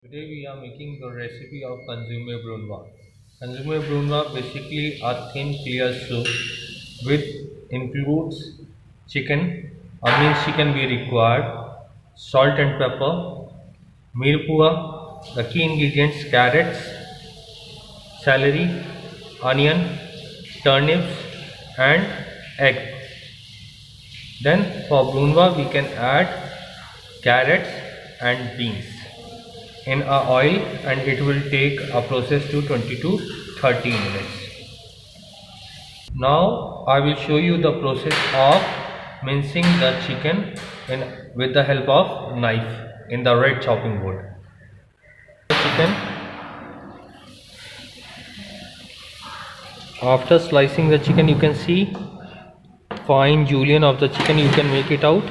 Today we are making the recipe of consume brunwa. Consume brunwa basically a thin clear soup with includes chicken, or minced chicken we required, salt and pepper, mirpua, the key ingredients carrots, celery, onion, turnips and egg. Then for brunwa we can add carrots and beans in a oil, and it will take a process to 20 to 30 minutes. Now I will show you the process of mincing the chicken with the help of knife in the red chopping board. Chicken, after slicing the chicken, you can see fine julienne of the chicken, you can make it out.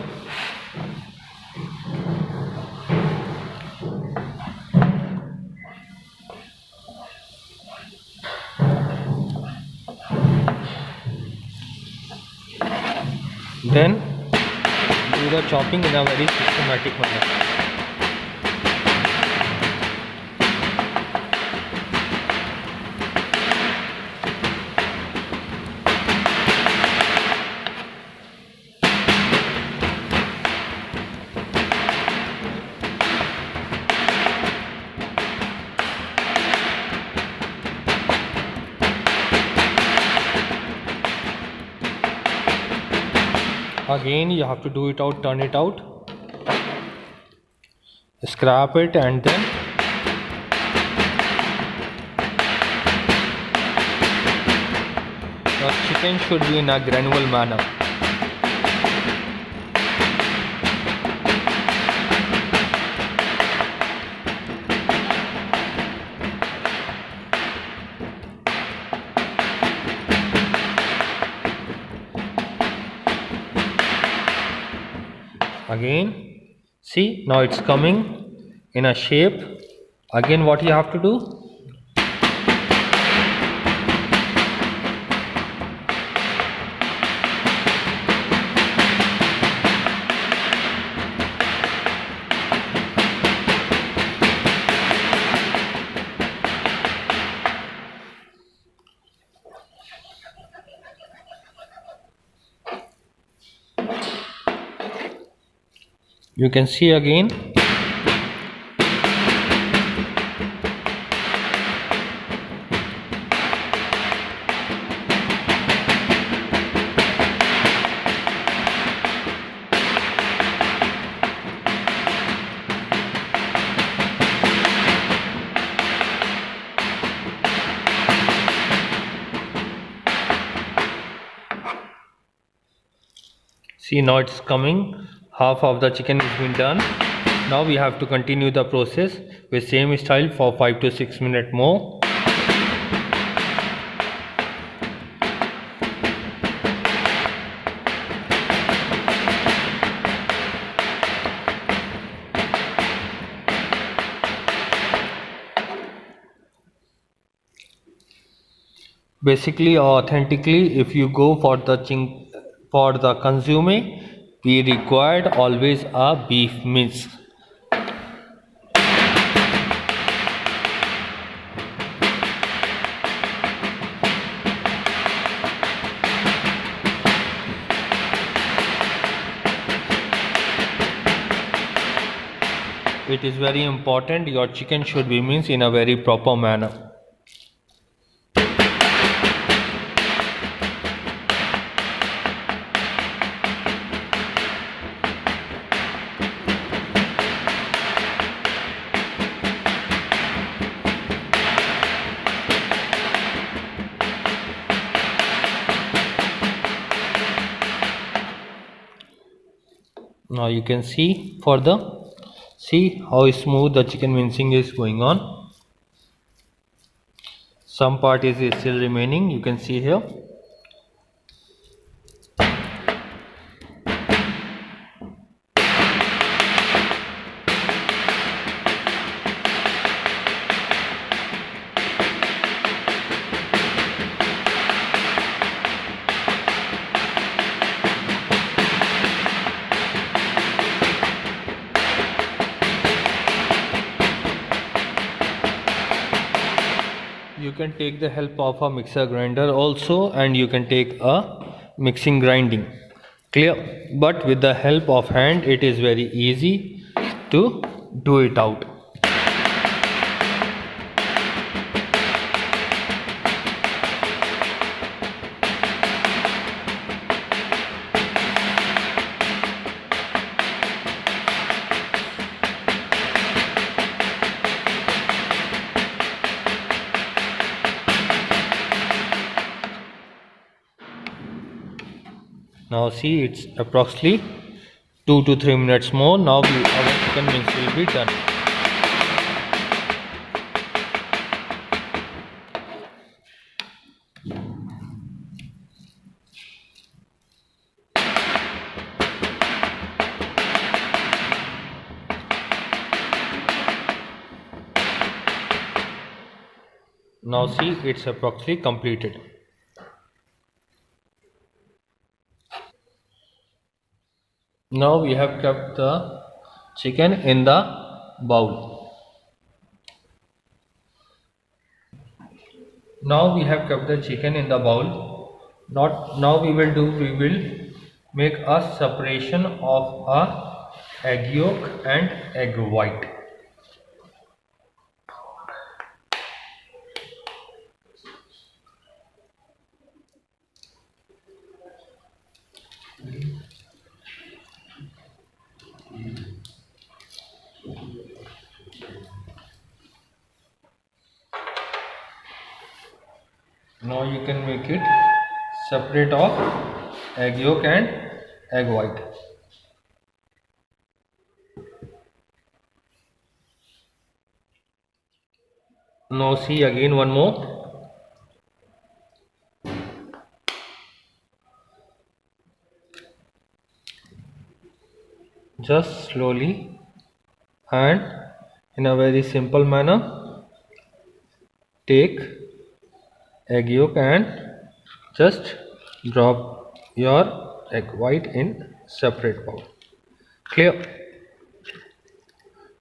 Then do the chopping in a very systematic manner. Again you have to do it out, turn it out, scrap it, and then the chicken should be in a granule manner. Again, see, now it's coming in a shape. Again, what you have to do? You can see again. See, now it's coming. Half of the chicken has been done. Now we have to continue the process with same style for 5 to 6 minutes more. Basically, authentically, if you go for the consume, we required always a beef mince. It is very important your chicken should be minced in a very proper manner. Now you can see further, see how smooth the chicken mincing is going on. Some part is still remaining, you can see here. can take the help of a mixer grinder also, and you can take a mixing grinding. Clear? But with the help of hand it is very easy to do it out. Now see, it's approximately 2 to 3 minutes more. Now our chicken wings will be done. Now see, it's approximately completed. Now we have kept the chicken in the bowl. Now we have kept the chicken in the bowl. Now we will make a separation of a egg yolk and egg white. Now you can make it separate of egg yolk and egg white. Now see again one more. Just slowly and in a very simple manner take egg yolk and just drop your egg white in separate bowl. Clear?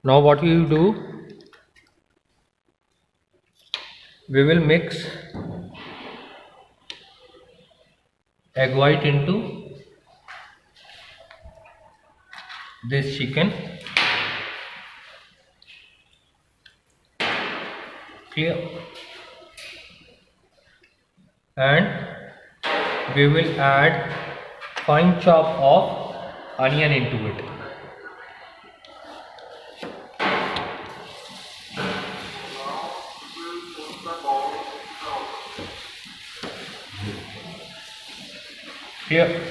Now what we will do, we will mix egg white into this chicken. Clear? And we will add fine chop of onion into it. Here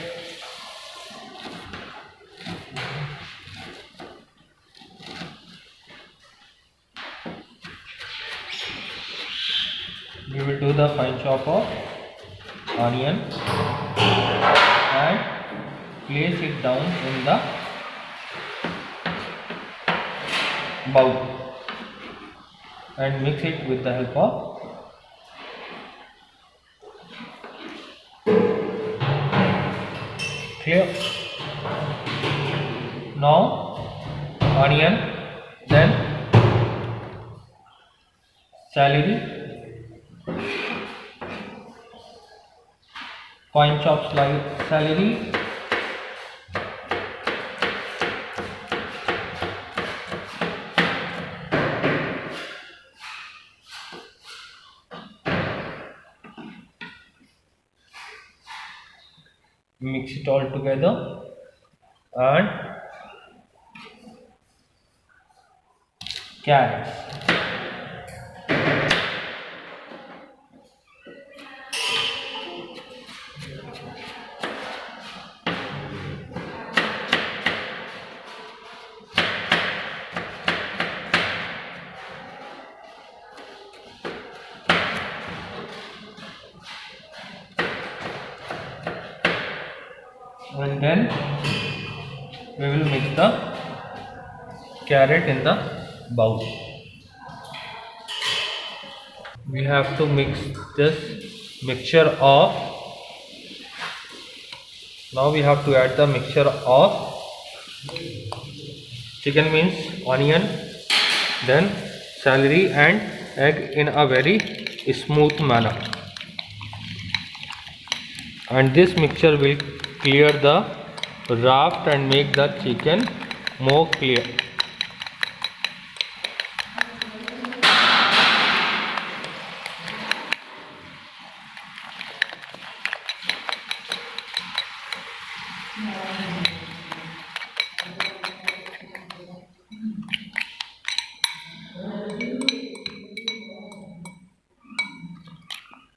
we will do the fine chop of onion and place it down in the bowl and mix it with the help of clear. Now onion, then celery, fine chopped celery, mix it all together and carrots. And then we will mix the carrot in the bowl. We have to mix this mixture of, now we have to add the mixture of chicken means onion, then celery and egg in a very smooth manner, and this mixture will clear the raft and make the chicken more clear.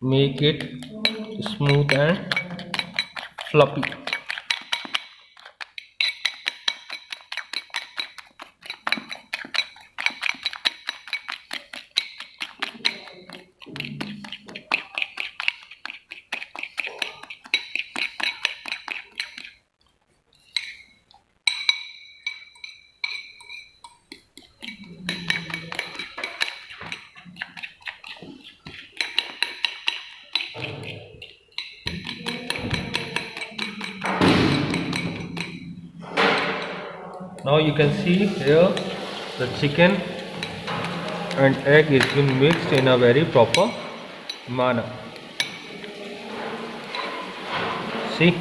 Make it smooth and fluffy. Now you can see here the chicken and egg is being mixed in a very proper manner. See,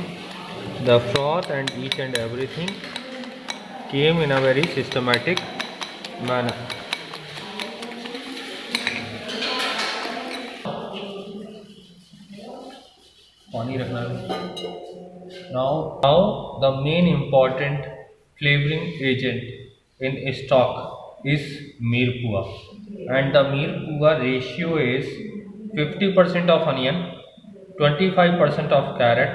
the froth and each and everything came in a very systematic manner. Now the main important flavoring agent in stock is mirpua, and the mirpua ratio is 50% of onion, 25% of carrot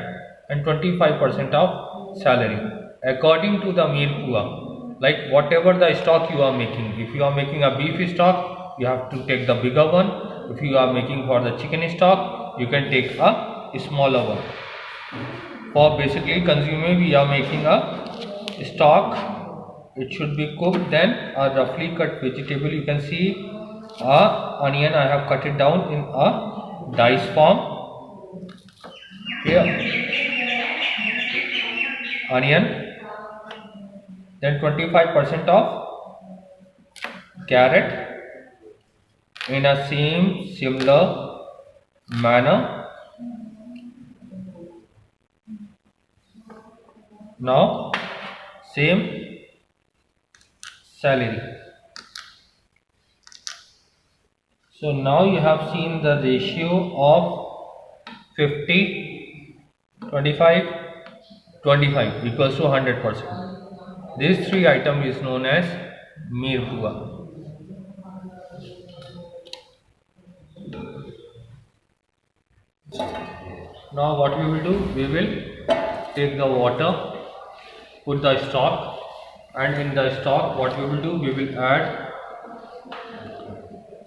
and 25% of celery. According to the mirpua, like whatever the stock you are making, if you are making a beef stock, you have to take the bigger one. If you are making for the chicken stock, you can take a smaller one. For basically consumer, we are making a stock. It should be cooked, then a roughly cut vegetable. You can see a onion, I have cut it down in a dice form. Here onion, then 25% of carrot in a similar manner. Now same celery. So now you have seen the ratio of 50, 25, 25 equals to 100%. These three items is known as mirpua. Now what we will do, we will take the water, put the stock, and in the stock what we will do, we will add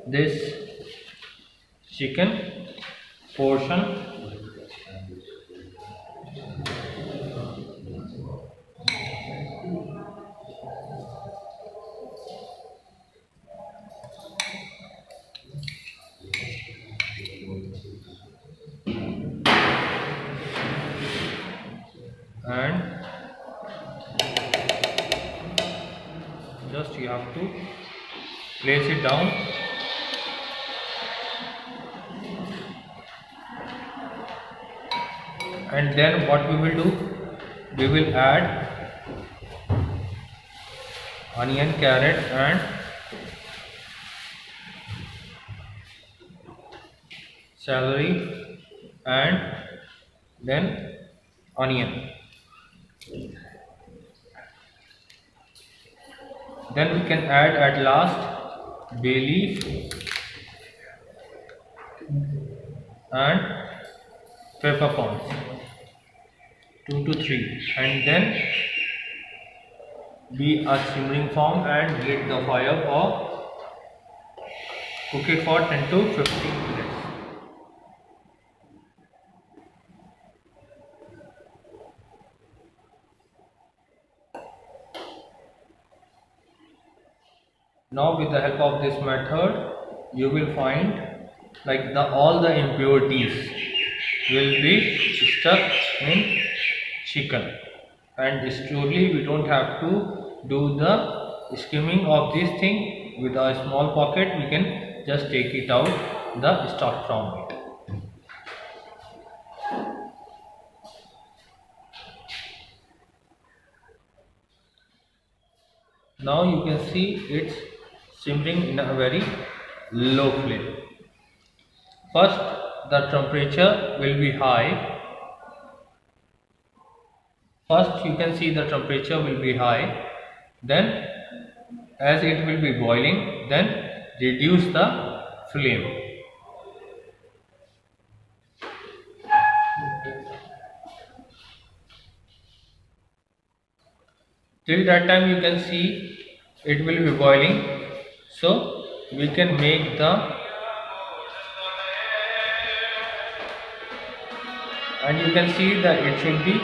this chicken portion, and just you have to place it down, and then what we will do, we will add onion, carrot and celery, and then onion. Then we can add at last bay leaf and peppercorns, 2 to 3, and then be a simmering form and let the fire for cook it for 10 to 15 minutes. Now with the help of this method, you will find like all the impurities will be stuck in chicken, and slowly we don't have to do the skimming of this thing. With a small pocket we can just take it out the stock from it. Now you can see it's simmering in a very low flame. First, the temperature will be high. First, you can see the temperature will be high. Then, as it will be boiling, then reduce the flame. Till that time, you can see it will be boiling. So, we can make the, and you can see that it should be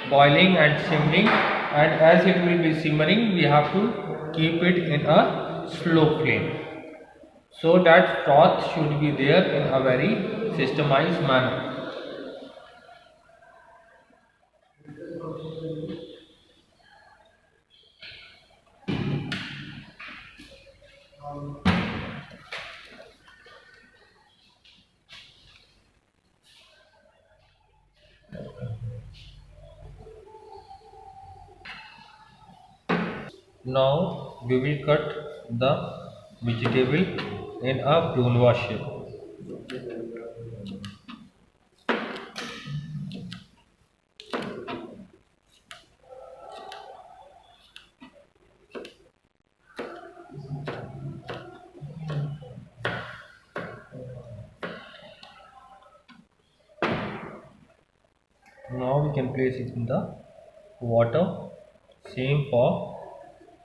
boiling and simmering, and as it will be simmering we have to keep it in a slow flame so that froth should be there in a very systemized manner. Now we will cut the vegetable in a brunoise shape. Now we can place it in the water. Same for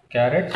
carrots.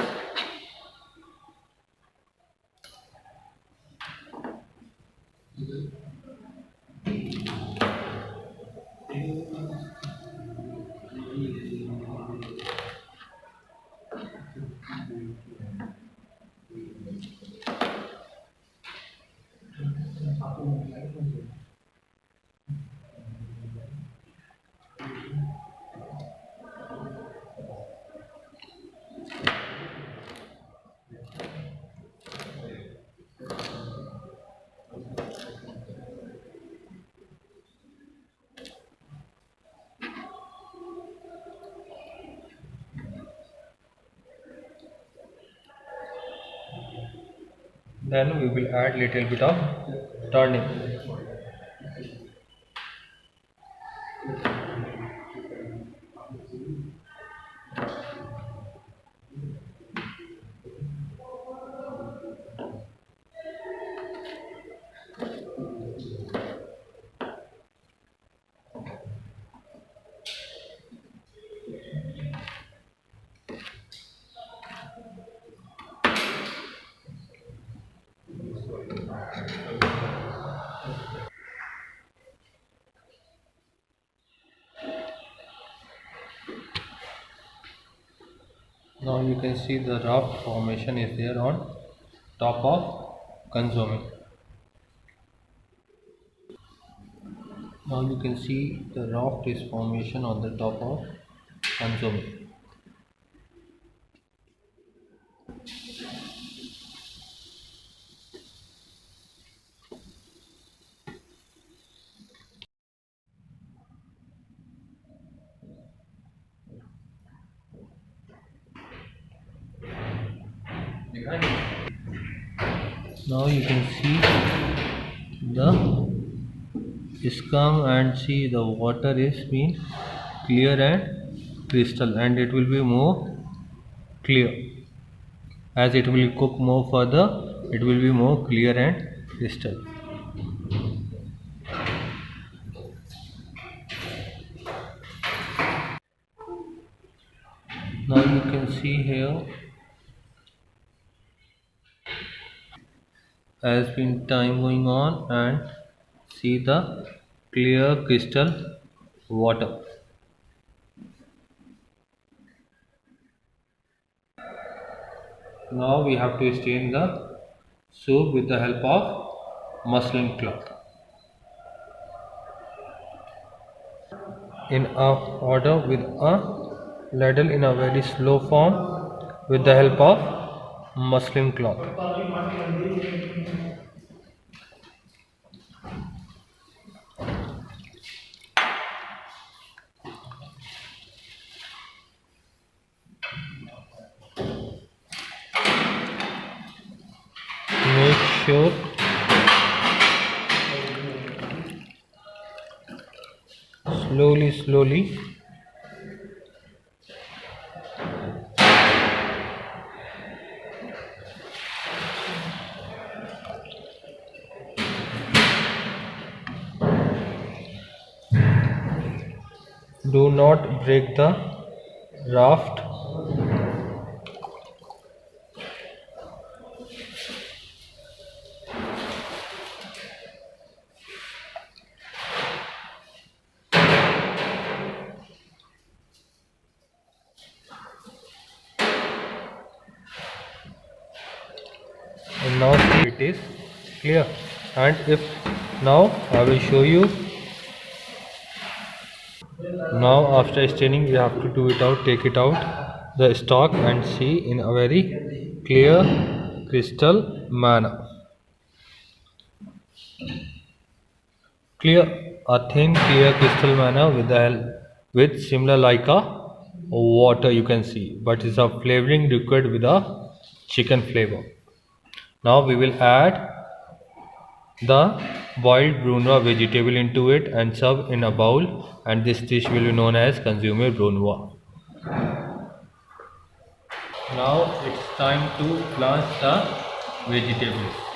Then we will add little bit of turnip. Now you can see the raft formation is there on top of consomme. Now you can see the raft is formation on the top of consomme. Now you can see the scum and see the water is being clear and crystal, and it will be more clear. As it will cook more further, it will be more clear and crystal. Now you can see here has been time going on and see the clear crystal water. Now we have to stain the soup with the help of muslin cloth. In a order with a ladle in a very slow form with the help of muslin cloth. sure. Slowly, slowly. Do not break the raft. And now see it is clear. And if now I will show you. Now after staining we have to do it out, take it out the stock and see in a very clear crystal manner. Clear, a thin clear crystal manner with the help with similar like a water you can see, but it's a flavoring liquid with a chicken flavor. Now we will add the boiled brunoise vegetable into it and serve in a bowl, and this dish will be known as consomme brunoise. Now it's time to blanch the vegetables.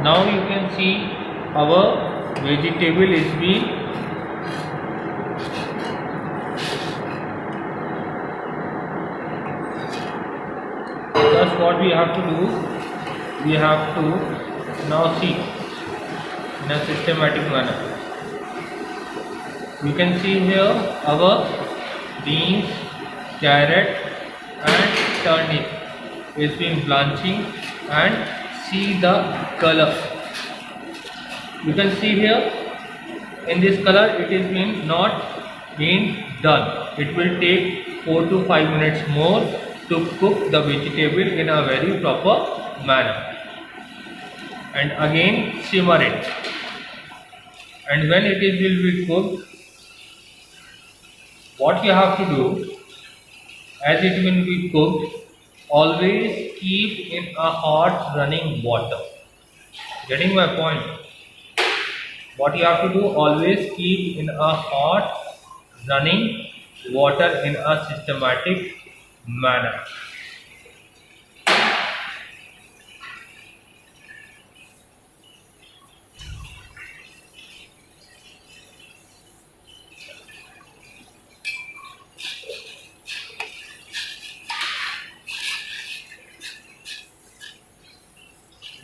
Now you can see our vegetable is being just what we have to do, we have to now see in a systematic manner. You can see here our beans, carrot and turnip is been blanching, and see the color. You can see here in this color it is been not been done. It will take 4 to 5 minutes more to cook the vegetable in a very proper manner, and again simmer it. And when it is will be cooked, what you have to do, as it will be cooked, always keep in a hot running water. Getting my point? What you have to do, always keep in a hot running water in a systematic manner.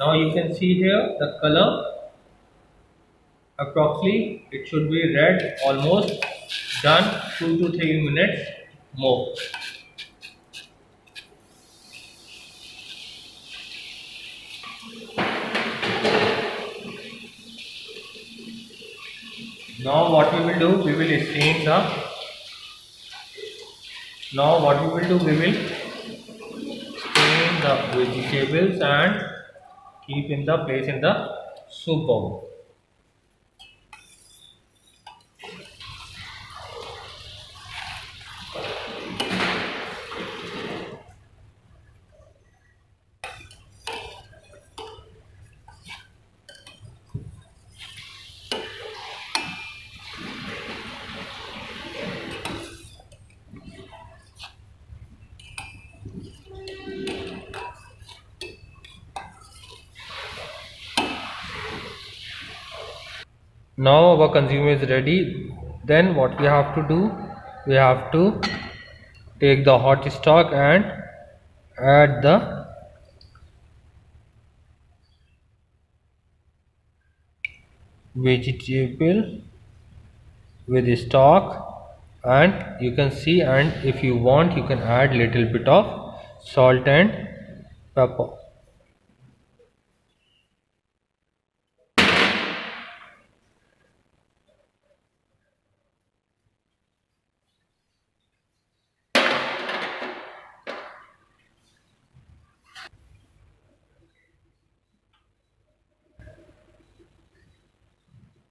Now you can see here the color, approximately it should be red, almost done. 2 to 3 minutes more. Now what we will do, we will stain the, now what we will do, we will stain the vegetables and keep in the place in the soup bowl. Now our consumer is ready. Then what we have to do, we have to take the hot stock and add the vegetable with stock, and you can see, and if you want you can add little bit of salt and pepper.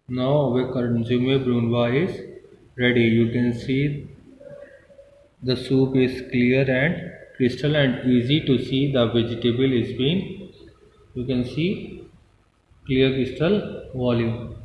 Now our consume brunwa is ready. You can see the soup is clear and crystal and easy to see. The vegetable is being, you can see clear crystal volume.